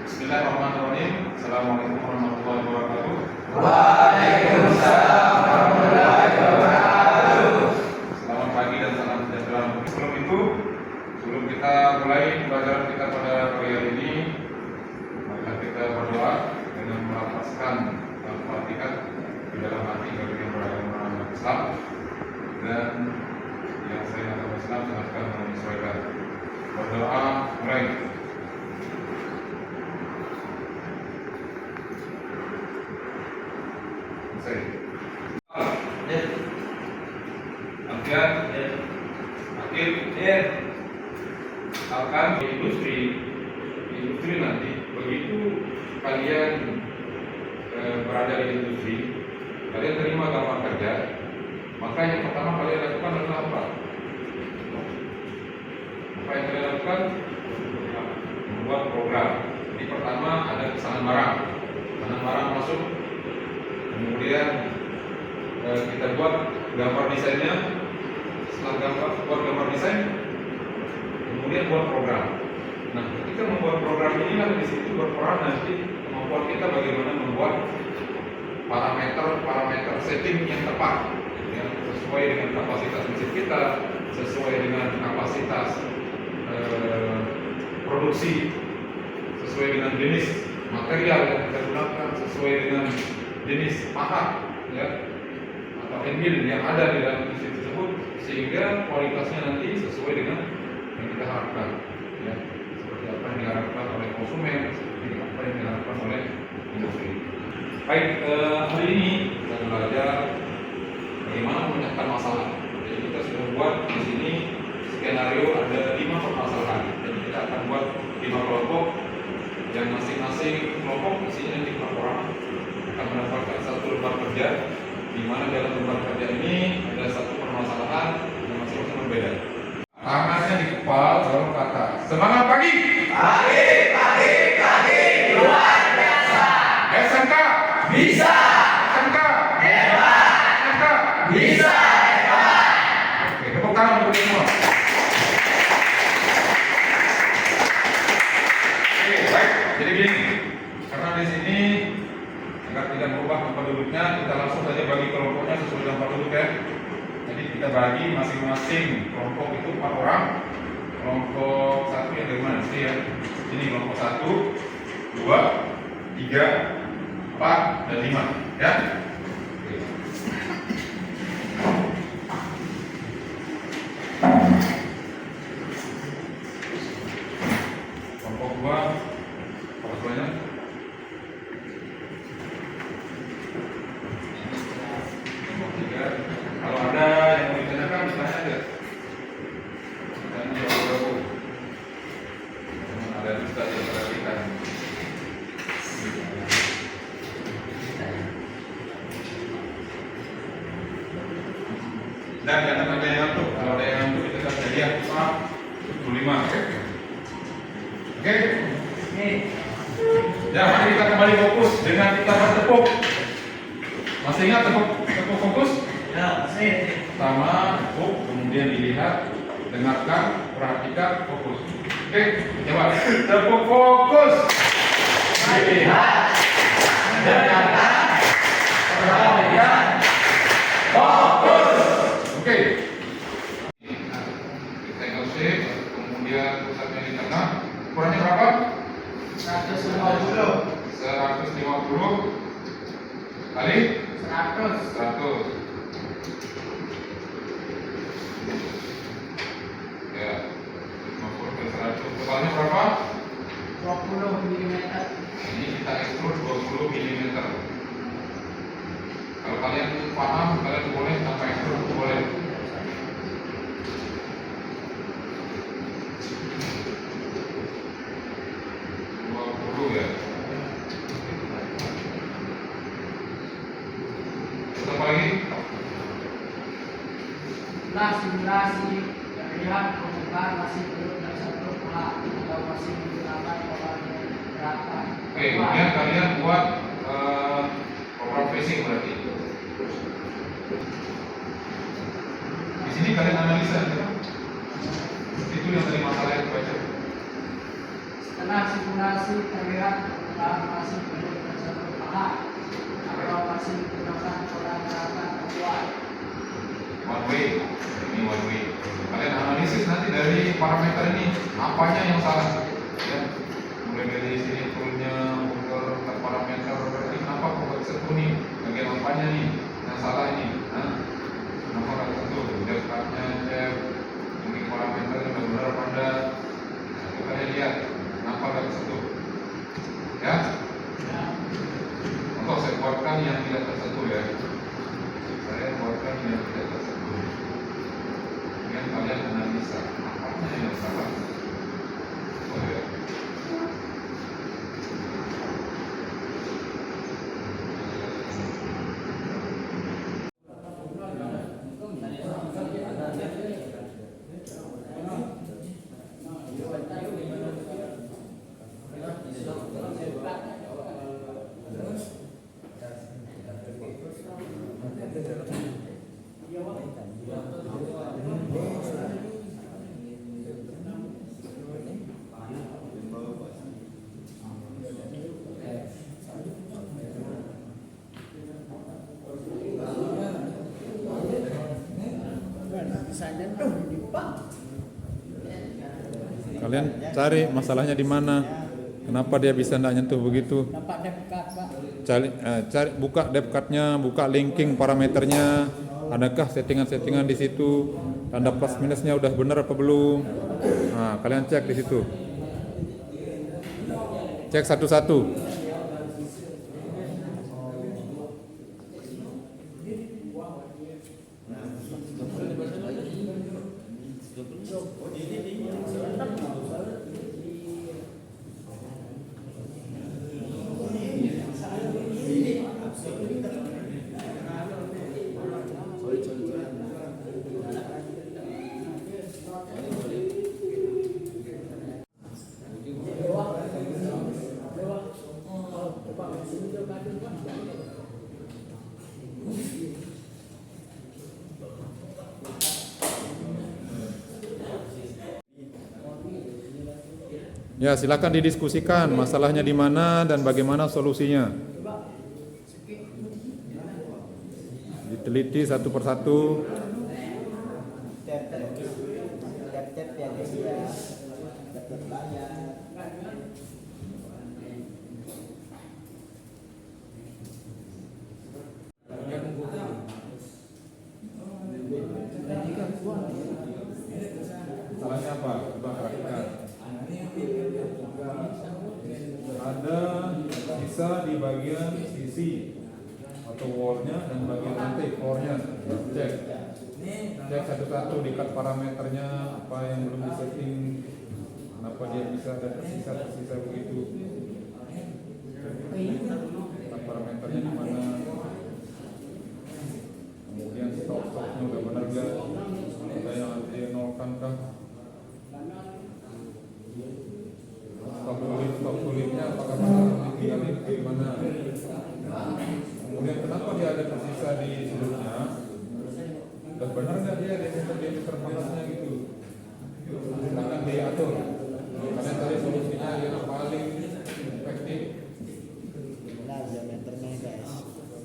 Bismillahirrahmanirrahim. Assalamualaikum warahmatullahi wabarakatuh. Waalaikumsalam warahmatullahi wabarakatuh. Selamat pagi dan salam sejahtera. Sebelum kita mulai pembelajaran kita pada pagi hari ini, mari kita berdoa dengan melafazkan Al-Fatihah di dalam hati bagi yang beragama Islam dan yang saya agama Islam silahkan menyesuaikan. Berdoa mulai. Akan di industri nanti begitu kalian berada di industri, kalian terima tawaran kerja, maka yang pertama kalian lakukan adalah apa? Apa yang kalian lakukan? Membuat program. Jadi pertama ada pesanan barang masuk, kemudian kita buat gambar desainnya. Setelah buat gambar desain, kemudian buat program. Nah, ketika membuat program inilah di situ berperan nanti kemampuan kita bagaimana membuat parameter setting yang tepat, yang sesuai dengan kapasitas mesin kita, sesuai dengan kapasitas produksi, sesuai dengan jenis material yang kita gunakan, sesuai dengan jenis pahat, ya, atau engine yang ada di dalam mesin tersebut, sehingga kualitasnya nanti sesuai dengan yang kita harapkan, ya, seperti apa yang diharapkan oleh konsumen, seperti apa yang diharapkan oleh industri. Baik, hari ini kita belajar bagaimana memecahkan masalah. Jadi kita sudah buat di sini skenario ada 5 permasalahan. Jadi kita akan buat 5 kelompok, yang masing-masing kelompok isinya 5 orang akan mendapatkan 1 lembar kerja, di mana dalam lembar kerja ini ada 1 permasalahan yang masing-masing berbeda. Tangannya di kepala, lalu kata, semangat pagi. Pagi, luar biasa. SMK Bisa. SMK Hebat. SMK Bisa. Hebat. Oke, tepuk tangan untuk semua. Oke, baik. Jadi gini, karena di sini agar tidak merubah tempat duduknya, kita langsung saja bagi kelompoknya sesuai dengan tempat duduk, ya. Jadi kita bagi masing-masing kelompok itu 4 orang. Kelompok 1 yang dari mana sih, ya? Ini kelompok 1, 2, 3, 4, dan 5, ya. Oke. Kelompok 2, apa semuanya? Kelompok 3. Kalau ada yang mau ditanyakan, ditanya aja. Dan jauh-jauh. Ada yang bisa diperhatikan. Dan jangan ada yang ngantuk. Kalau ada yang ngantuk, kita kasih hadiah 75. Oke? Ya, mari kita kembali fokus dengan kita bertepuk. Masih ingat tepuk fokus? Ya, Pertama, tepuk, kemudian dilihat, dengarkan, perhatikan, fokus. Oke, coba tepuk fokus. Lihat. Dengarkan. Perhatikan. Fokus. Oke. Triangle shape, kemudian pusatnya di tengah. Ukurannya berapa? 150. 150 kali 100. Ya, 50 kali 100. Tebalnya berapa? 20 mm. Ini kita extrude 20 mm. Kalau kalian paham, kalian boleh tambah extrude, boleh. Ya. Terus apa lagi? Simulasi lihat permukaan masih belum tersentuh atau masih menggunakan pola gerakan. Oke, kemudian kalian buat program facing berarti. Di sini kalian analisa, itu yang tadi masalah yang baca. Setelah simulasi terlihat perubahan masih belum tersentuh paha atau masih menggunakan pola gerakan membuat. One way, ini one way. Kalian analisis nanti dari parameter ini, apanya yang salah? Ya, mulai dari sini turunnya, ukur parameter berarti kenapa kok tersentuh nih? Bagian apanya nih yang salah ini? Nah, kenapa nggak tersentuh? Dekatnya cek, ini parameternya benar apa enggak? Nah, kita lihat kenapa nggak tersentuh. Ya, untuk saya buatkan yang tidak tersentuh ya. Saya buatkan yang tidak tersentuh. Kemudian kalian analisa apanya yang salah. Oh ya. Kalian cari masalahnya di mana? Kenapa dia bisa tidak nyentuh begitu? Dapat dekat, Pak. Cari buka depth-nya, buka linking parameternya. Adakah settingan-settingan di situ? Tanda plus minusnya udah benar apa belum? Nah, kalian cek di situ. Cek satu-satu. Ya, silakan didiskusikan masalahnya di mana dan bagaimana solusinya. Diteliti satu persatu. Masalahnya apa? Coba perhatikan. Ada sisa di bagian sisi atau wallnya dan bagian lantai floornya. Cek satu-satu, dikat parameternya apa yang belum disetting, kenapa dia bisa ada tersisa begitu. Dikat parameternya di mana, kemudian stoknya udah benar gak, ada yang dia nolkan kah, stok kulitnya apakah benar ditinggalin bagaimana. Kemudian kenapa dia ada tersisa di sudutnya, dan benar nggak dia diameter panasnya gitu. Silakan diatur. Kalian cari solusinya yang paling efektif. Diameternya guys.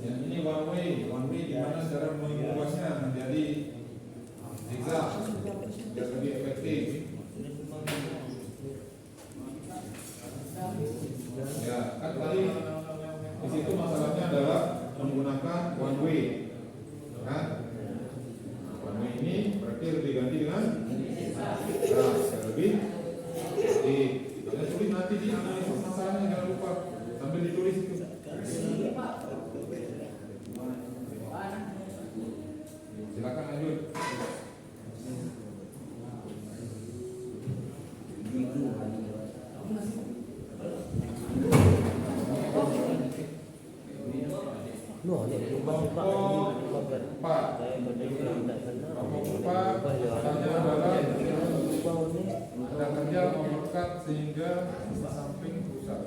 Yang ini one way di mana cara mengubahnya menjadi zigzag biar lebih efektif. Ya, kan tadi di situ masalahnya adalah menggunakan one way, kan? One way ini berarti harus diganti dengan lebih di kalian tulis nanti di analisis masalahnya, jangan lupa sambil ditulis itu. Silakan lanjut. Ada kerja memberkat sehingga samping rusak.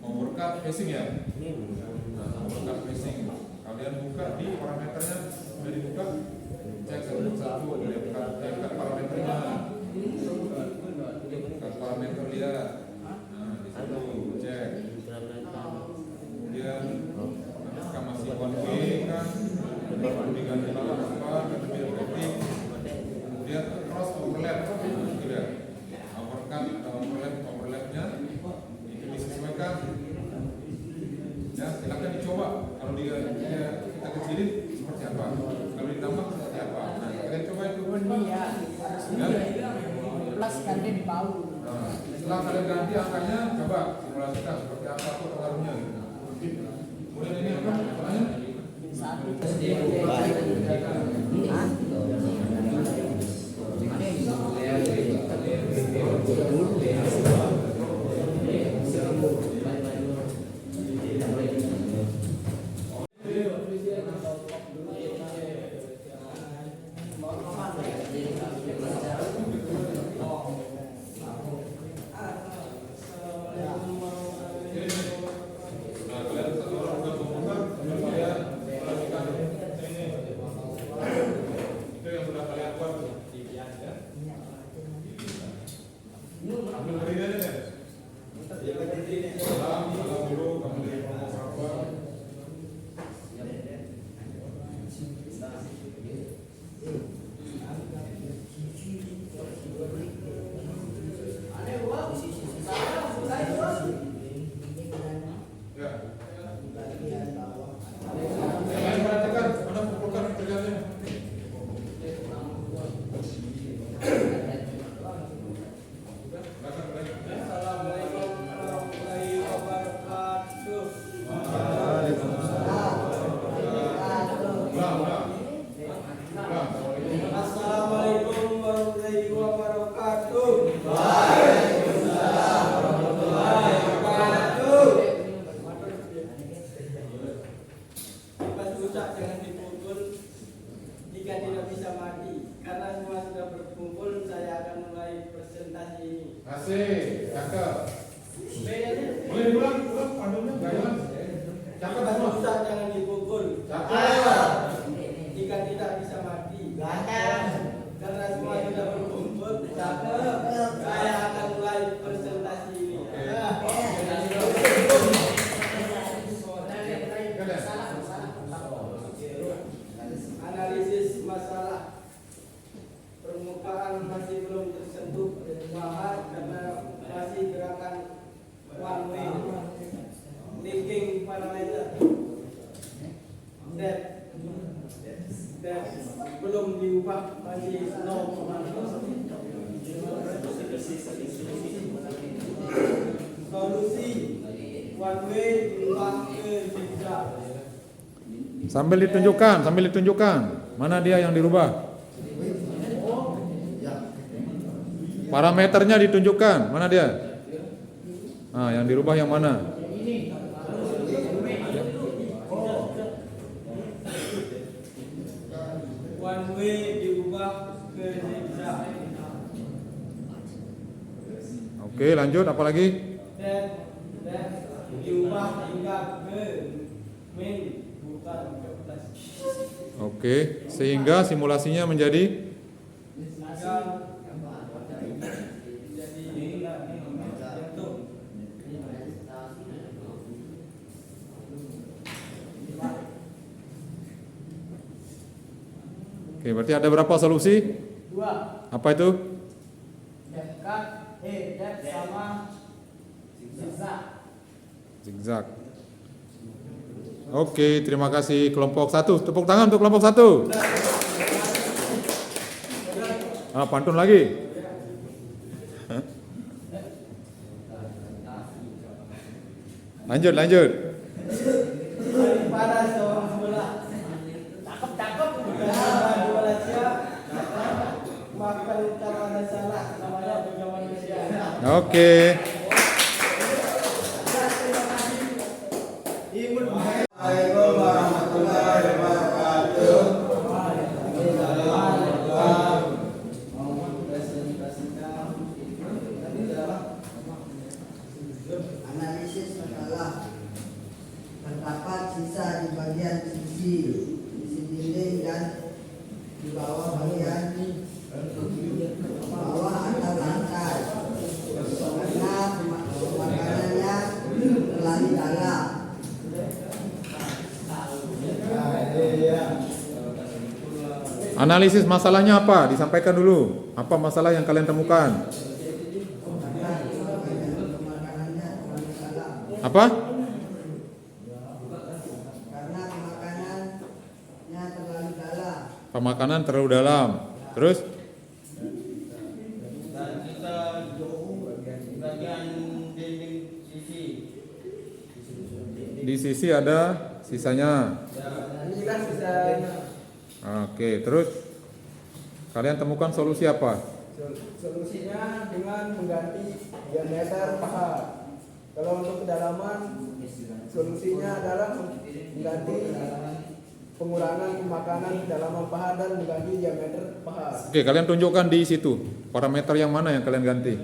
Memberkat facing ya. Memberkat facing. Kalian buka di parameternya, sudah dibuka. Cek satu-satu, dekat parameternya. Dekat parameter lihat. Nah, di situ cek. Kemudian apakah masih 1B kan? Perlu diganti lawan apa? Ganti lebih efektif. Kemudian cross overlap, tidak. Overcut atau overlapnya itu disesuaikan. Ya, silakan dicoba. Kalau kita kecilin seperti apa? Kalau ditambah seperti apa? Nah, kalian coba itu. Ini ya, plus ganti di bawah. Nah, setelah kalian ganti angkanya, coba simulasikan seperti apa tuh pengaruhnya. Kemudian ini apa? Soalnya Satu. nah, kalian satu orang buka komputer, kemudian simulasikan ini. Itu yang sudah kalian buat. Ambil dari dia deh. Salam dulu, kamu dari kelompok berapa? Ya. Kalian perhatikan, mana kumpulkan kerjanya. Assalamualaikum warahmatullahi wabarakatuh. Assalamualaikum warahmatullahi wabarakatuh. Waalaikumsalam warahmatullahi wabarakatuh. Pas ucap jangan dipukul jika tidak bisa mati. Karena semua sudah berkumpul, saya akan mulai presentasi ini. Asik, cakep. Boleh diulang, pandunya nggak jelas. Cakep Pas semua. ucap jangan dipukul. Cakep. Jika tidak bisa mati. Karena semua sudah berkumpul, saya akan mulai presentasi ini. Analisis masalah permukaan masih belum tersentuh bahan karena masih gerakan one way linking parameter that belum diubah, masih 0,0. Solusi one way diubah ke zigzag. Sambil ditunjukkan. Mana dia yang dirubah? Parameternya ditunjukkan. Mana dia? Ah, yang dirubah yang mana? One way diubah ke zigzag. Oke, lanjut apa lagi? Dan diubah hingga ke min bukan ke plus. Oke, sehingga simulasinya menjadi Oke, berarti ada berapa solusi? 2. Apa itu? Depth sama zigzag. Zigzag. Oke, terima kasih kelompok 1. Tepuk tangan untuk kelompok 1. Ah, pantun lagi. Lanjut. Daripada seorang sebelah Cakep. dua Malaysia, maka kalau ada salah namanya Bunda Malaysia. Oke. Assalamualaikum warahmatullahi wabarakatuh. Analisis masalah terdapat sisa di bagian sisi dinding dan di bawah bagian bawah atau lantai. dalam. Analisis masalahnya apa? Disampaikan dulu. Apa masalah yang kalian temukan? Apa? Karena pemakanannya terlalu dalam. Pemakanan terlalu dalam. Terus? Dan kita bagian dinding sisi. Di sisi ada sisanya. Inilah sisanya. Oke, terus kalian temukan solusi apa? Solusinya dengan mengganti diameter paha. Kalau untuk kedalaman, solusinya adalah mengganti pengurangan pemakanan kedalaman paha dan mengganti diameter paha. Oke, kalian tunjukkan di situ parameter yang mana yang kalian ganti.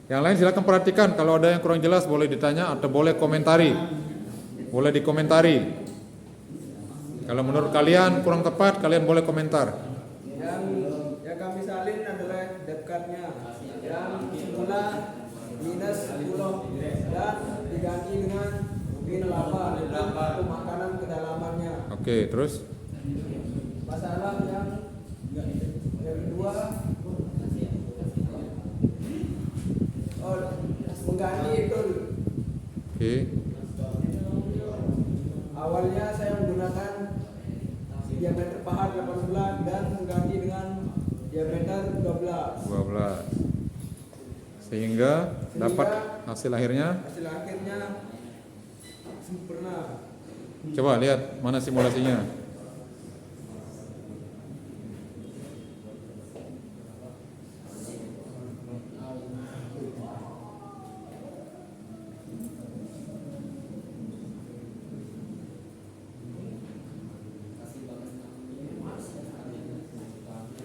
Yang lain silakan perhatikan, kalau ada yang kurang jelas boleh ditanya atau boleh komentari. Boleh dikomentari. Kalau menurut kalian kurang tepat, kalian boleh komentar. Yang kami salin adalah depth-nya yang semula minus 10 dan diganti dengan min 8 pemakanan kedalamannya. Oke, terus? Masalah yang kedua, mengganti itu. Oke. Awalnya saya menggunakan diameter paha 18 dan mengganti dengan diameter 12. 12. Sehingga dapat hasil akhirnya. Hasil akhirnya sempurna. Coba lihat mana simulasinya.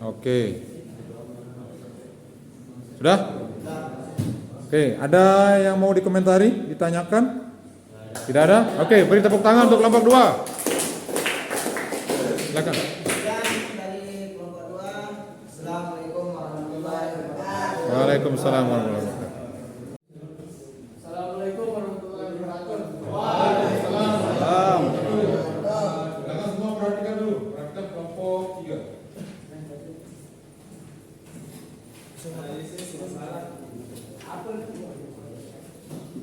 Oke. Sudah? Oke, ada yang mau dikomentari, ditanyakan? Tidak ada? Oke, beri tepuk tangan untuk kelompok 2. Silakan. Sekian dari kelompok 2. Assalamualaikum warahmatullahi wabarakatuh. Waalaikumsalam warahmatullahi wabarakatuh. Assalamualaikum warahmatullahi wabarakatuh. Salam. Silakan semua perhatikan dulu. Perhatikan kelompok 3. Analisis masalah apa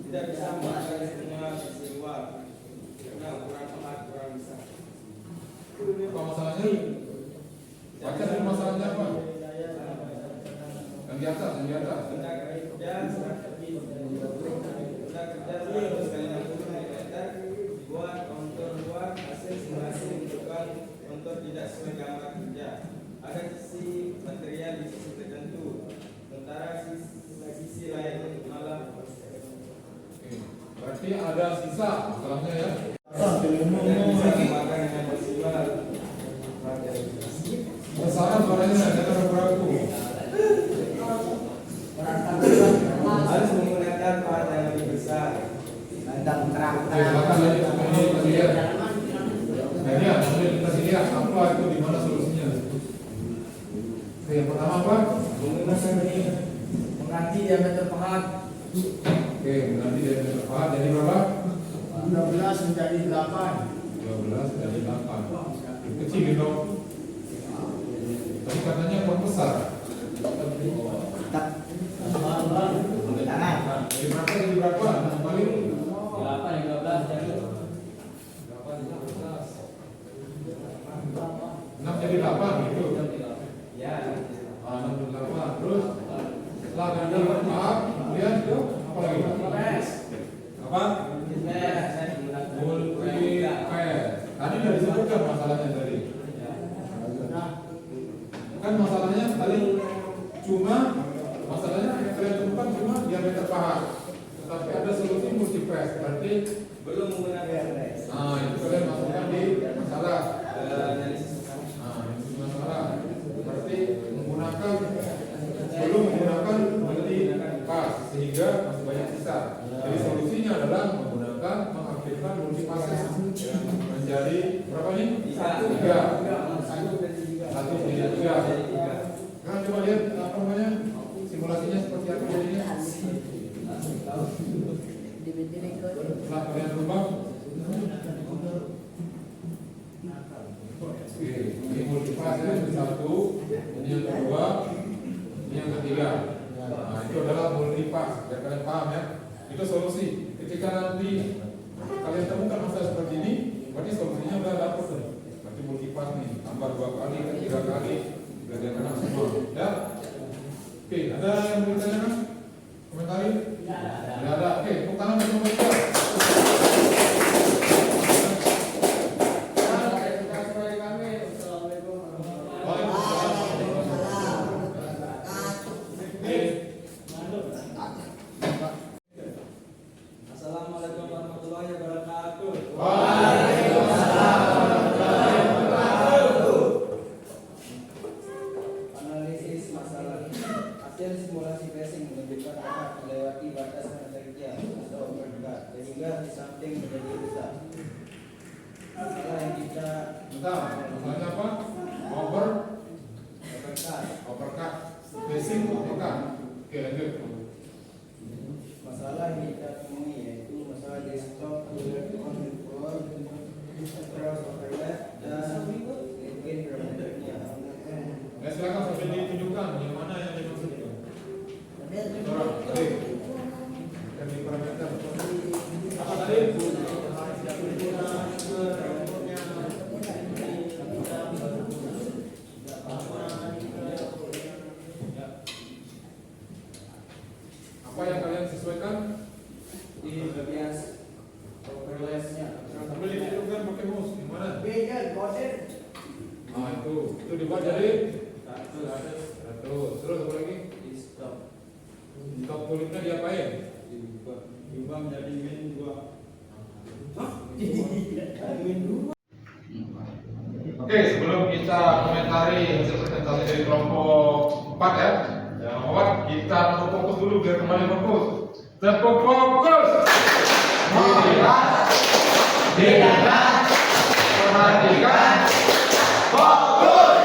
tidak bisa menghasilkan semua sisi luar karena ukuran paha kurang besar. Apa masalahnya? Baca dulu masalahnya apa? Yang di atas, yang di atas. Benda kerja 160 kali 60 meter dibuat kontur luar hasil simulasi menunjukkan kontur tidak sesuai gambar kerja. Ada sisi material di sisi tertentu, sementara sisi lain malah Berarti ada sisa masalahnya ya. tidak bisa memakan dengan maksimal. Masalah suaranya jangan ragu-ragu. Harus menggunakan part yang lebih besar. Oke, silakan lanjut. Ini kita lihat. Nah, ini kita lihat apa itu di mana solusinya. Oke, yang pertama apa? Mengganti diameter paha. Oke, nanti dari berapa? Jadi berapa? 12 menjadi 8. 12 dari 8. Kecil dong. Tapi katanya kurang besar. Dari berapa jadi berapa? Kembali. 8 12 jadi 6 jadi 8 gitu. ya. 6 jadi 8. Terus setelah ganti maaf, kemudian apa lagi? Apa? Tadi sudah disebutkan masalahnya tadi. Kan masalahnya tadi cuma masalahnya yang kalian temukan cuma diameter paha. Tetapi ada solusi multiphase. Berarti Belum menggunakan res. nah itu kalian masukkan di masalah. Analisis Nah itu masalah. Berarti menggunakan belum menggunakan multi pas sehingga masih banyak sisa. Jadi solusinya adalah menggunakan mengaktifkan multi passes menjadi berapa nih? 3. 1 jadi 3. Nah coba lihat apa namanya simulasinya seperti apa jadinya. Setelah kalian rubah, oke, ini multiplikasi yang satu, ini yang kedua, ini yang ketiga. Nah, itu adalah multiplikasi. Biar kalian paham ya. Itu solusi. Ketika nanti kalian temukan masalah seperti ini, berarti solusinya udah dapet tuh. Berarti multiplikasi nih, tambah 2 kali, 3 kali, udah dia kena semua. Ya. Oke, ada yang bertanya? Komentarin? Tidak ada. Oke, tepuk tangan untuk mereka. Assalamualaikum warahmatullahi wabarakatuh. Analisis masalah. Hasil simulasi passing menunjukkan akan melewati batas kerja atau overcut sehingga di samping menjadi rusak. Masalah yang kita Bentar, masalahnya apa? Overcut. Facing overcut. Oke, lanjut. masalah yang kita temui yaitu masalah desktop, control, control overlap dan liquid parameternya. Ya, silakan sambil ditunjukkan yang mana yang dimaksudkan. Orang tadi yang di parameter apa tadi? Apa yang kalian sesuaikan Di bagian overlapnya. sambil ditunjukkan pakai mouse di mana? Ah, itu dibuat dari terus apa lagi? Di stop. Stop kulitnya diapain? Diubah menjadi min 2. Oke, sebelum kita komentari hasil presentasi dari kelompok 4 ya, kelompok 4 kita fokus dulu biar kembali fokus. Tepuk fokus. Dilihat, perhatikan, fokus.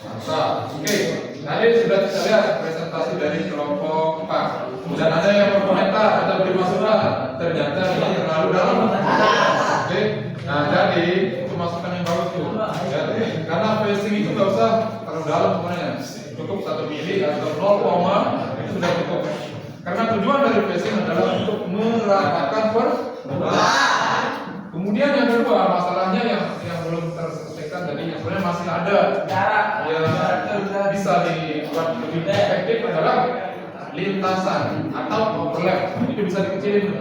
Mantap. Oke, tadi sudah kita lihat presentasi dari kelompok 4. Dan ada yang berkomentar atau beri masukan, ternyata ini terlalu dalam. Oke, nah jadi itu masukan yang bagus tuh. Ya, karena facing itu nggak usah terlalu dalam sebenarnya, cukup 1 mili atau 0, itu sudah cukup. Karena tujuan dari facing adalah untuk meratakan permukaan. Kemudian yang kedua masalahnya yang belum terselesaikan tadi, yang sebenarnya masih ada yang bisa dibuat lebih efektif adalah lintasan atau overlap. Itu bisa dikecilin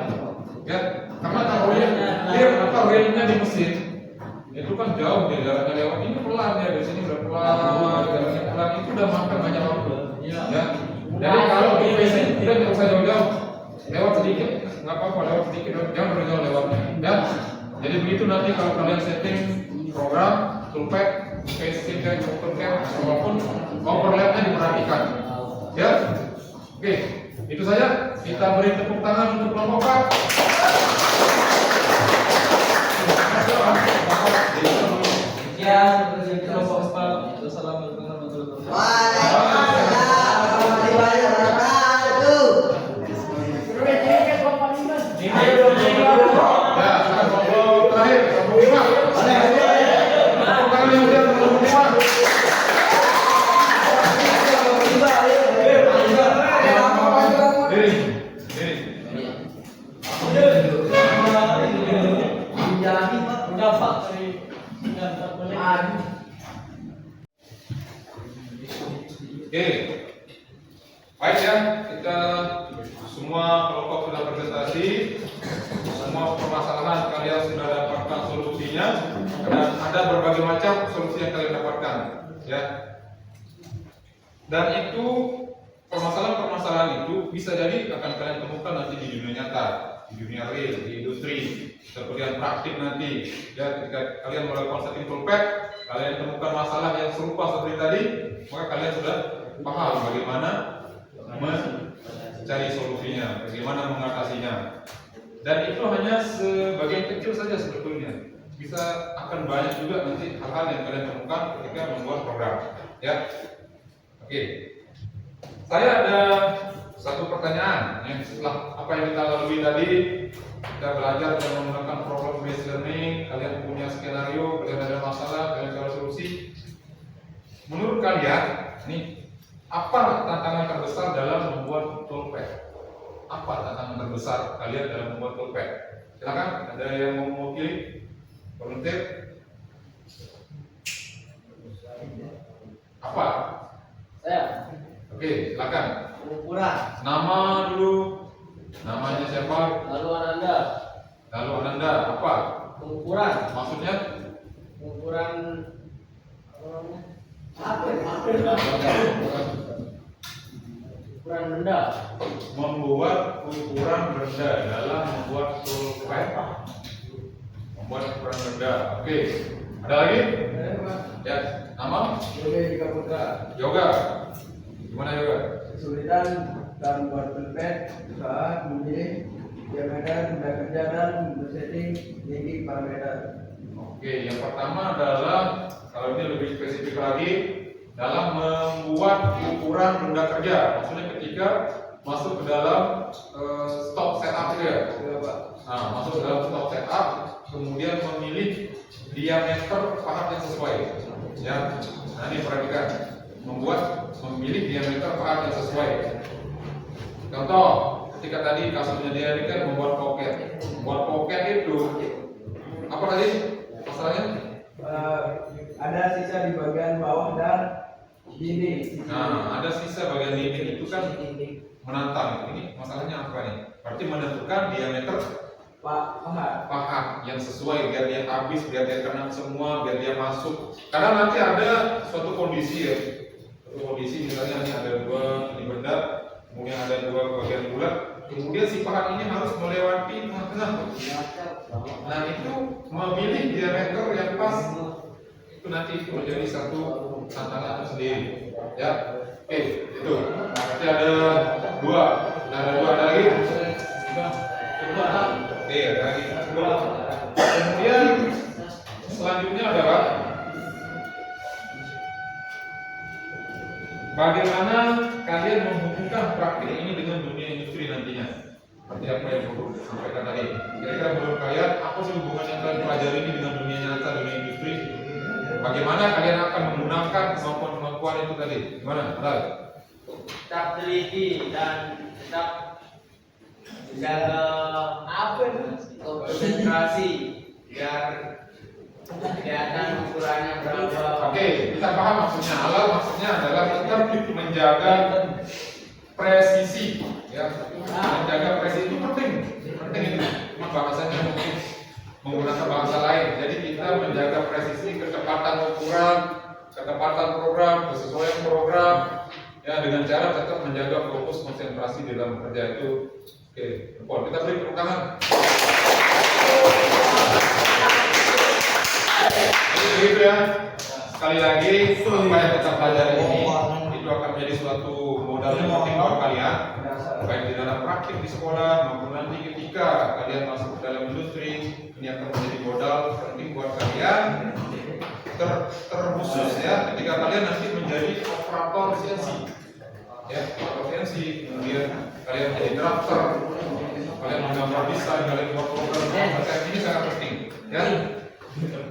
ya, karena kalau railnya di mesin itu kan jauh dia jalannya lewat ini pelan ya, di sini udah pelan, jalannya pelan, itu udah makan banyak waktu ya. Jadi kalau di mesin kita tidak usah jauh-jauh, lewat sedikit nggak apa-apa, lewat sedikit jangan terlalu jauh lewatnya ya. Jadi begitu nanti kalau kalian setting program toolpad, facing cap, apapun overlapnya diperhatikan ya. Oke, itu saja. Kita beri tepuk tangan untuk kelompok 4. Sekian dari kelompok 4. Wassalamualaikum warahmatullahi wabarakatuh. Waalaikumsalam warahmatullahi wabarakatuh. Ya, sekarang kelompok terakhir, kelompok 5. Tepuk tangan yang udah kelompok 5. Oke, baik ya, kita semua kelompok sudah presentasi, semua permasalahan kalian sudah dapatkan solusinya, dan ada berbagai macam solusi yang kalian dapatkan, ya. Dan itu permasalahan-permasalahan itu bisa jadi akan kalian temukan nanti di dunia nyata, di dunia real, di industri, seperti praktik nanti. Ya, ketika kalian melakukan setting toolpad, kalian temukan masalah yang serupa seperti tadi, maka kalian sudah paham bagaimana mencari solusinya, bagaimana mengatasinya. Dan itu hanya sebagian kecil saja sebetulnya. Bisa akan banyak juga nanti hal-hal yang kalian temukan ketika membuat program. Ya, oke. Saya ada satu pertanyaan. Setelah apa yang kita lalui tadi, kita belajar dan menggunakan problem based learning. Kalian punya skenario, kalian ada masalah, kalian cari solusi. Menurut kalian, nih, apa tantangan terbesar dalam membuat toolpad? Apa tantangan terbesar kalian dalam membuat toolpad? Silakan, ada yang mau mewakili? Volunteer? Apa? Saya. Oke, silakan. Pengukuran. Nama dulu. Namanya siapa? Lalu Ananda. Lalu Ananda apa? Pengukuran. Maksudnya? Pengukuran. Apa ya? Ukuran benda. Membuat ukuran benda dalam membuat toolpad. Membuat ukuran benda. Oke. Ada lagi? Ya. Nama? Yoga Jika Putra. Yoga. Gimana Yoga? Kesulitan dalam membuat toolpad saat memilih diameter benda kerja dan men-setting tinggi parameter. Oke, yang pertama adalah kalau ini lebih spesifik lagi dalam membuat ukuran benda kerja. Maksudnya ketika masuk ke dalam stock setup itu ya. Nah, masuk ke dalam stock setup, kemudian memilih diameter pahat yang sesuai. Ya, nah ini perhatikan, memilih diameter pahat yang sesuai. Contoh, ketika tadi kasusnya dia ini kan membuat pocket. Membuat pocket itu apa tadi masalahnya? Ada sisa di bagian bawah dan dinding. Nah, ada sisa bagian dinding itu kan menantang. Ini masalahnya apa nih? Berarti menentukan diameter pahat yang sesuai biar dia habis, biar dia kena semua, biar dia masuk. Karena nanti ada suatu kondisi ya. Suatu kondisi misalnya ini ada dua ini benda, kemudian ada dua bagian bulat, kemudian si pahat ini harus melewati tengah-tengah. Nah, itu memilih diameter yang pas itu nanti itu menjadi satu tantangan sendiri. Ya, oke, itu. Berarti ada dua. Ada lagi. Oke, ada lagi. Kemudian selanjutnya adalah bagaimana kalian menghubungkan praktik ini dengan dunia industri nantinya? Seperti apa yang aku sampaikan tadi. Kira-kira menurut kalian apa sih hubungan yang kalian pelajari ini dengan dunia nyata, dunia industri? Bagaimana kalian akan menggunakan kemampuan-kemampuan itu tadi? Gimana? Benar? Tetap teliti dan tetap jaga konsentrasi biar kelihatan ukurannya berapa. Oke, kita paham maksudnya. Halal maksudnya adalah tetap menjaga presisi, ya. Menjaga presisi itu penting itu. Cuma bahasanya mungkin menggunakan bahasa lain. Jadi kita menjaga presisi, kecepatan ukuran, ketepatan program, kesesuaian program, ya dengan cara tetap menjaga fokus konsentrasi di dalam kerja itu. Oke, kita beri tepuk tangan. Begitu ya. Sekali lagi, apa yang kita pelajari ini itu akan menjadi suatu modal yang penting buat kalian, baik di dalam praktik di sekolah maupun nanti ketika kalian masuk ke dalam industri. Ini akan menjadi modal penting buat kalian, terkhusus ya ketika kalian nanti menjadi operator CNC, ya operator CNC, kemudian kalian menjadi drafter, kalian menggambar desain, kalian buat program, ini sangat penting, ya.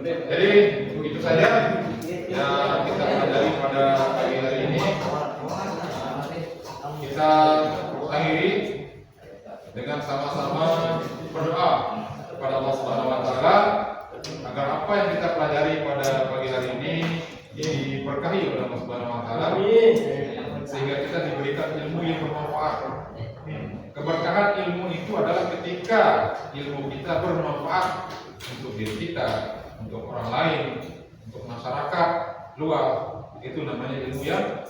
Jadi begitu saja yang kita pelajari pada pagi hari ini. Kita akhiri dengan sama-sama berdoa kepada Allah Subhanahu wa taala agar apa yang kita pelajari pada pagi hari ini diberkahi oleh Allah Subhanahu wa taala sehingga kita diberikan ilmu yang bermanfaat. Keberkahan ilmu itu adalah ketika ilmu kita bermanfaat untuk diri kita, untuk orang lain, untuk masyarakat luas. Itu namanya ilmu yang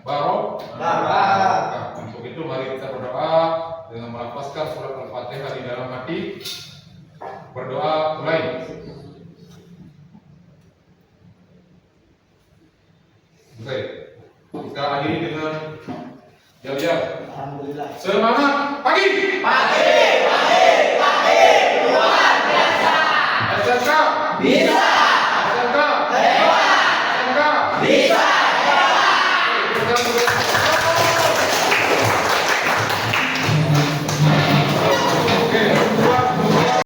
barokah. Untuk itu mari kita berdoa dengan melafazkan surat Al-Fatihah di dalam hati. Berdoa mulai. Baik. Kita akhiri dengan jawab. Alhamdulillah. Semangat pagi.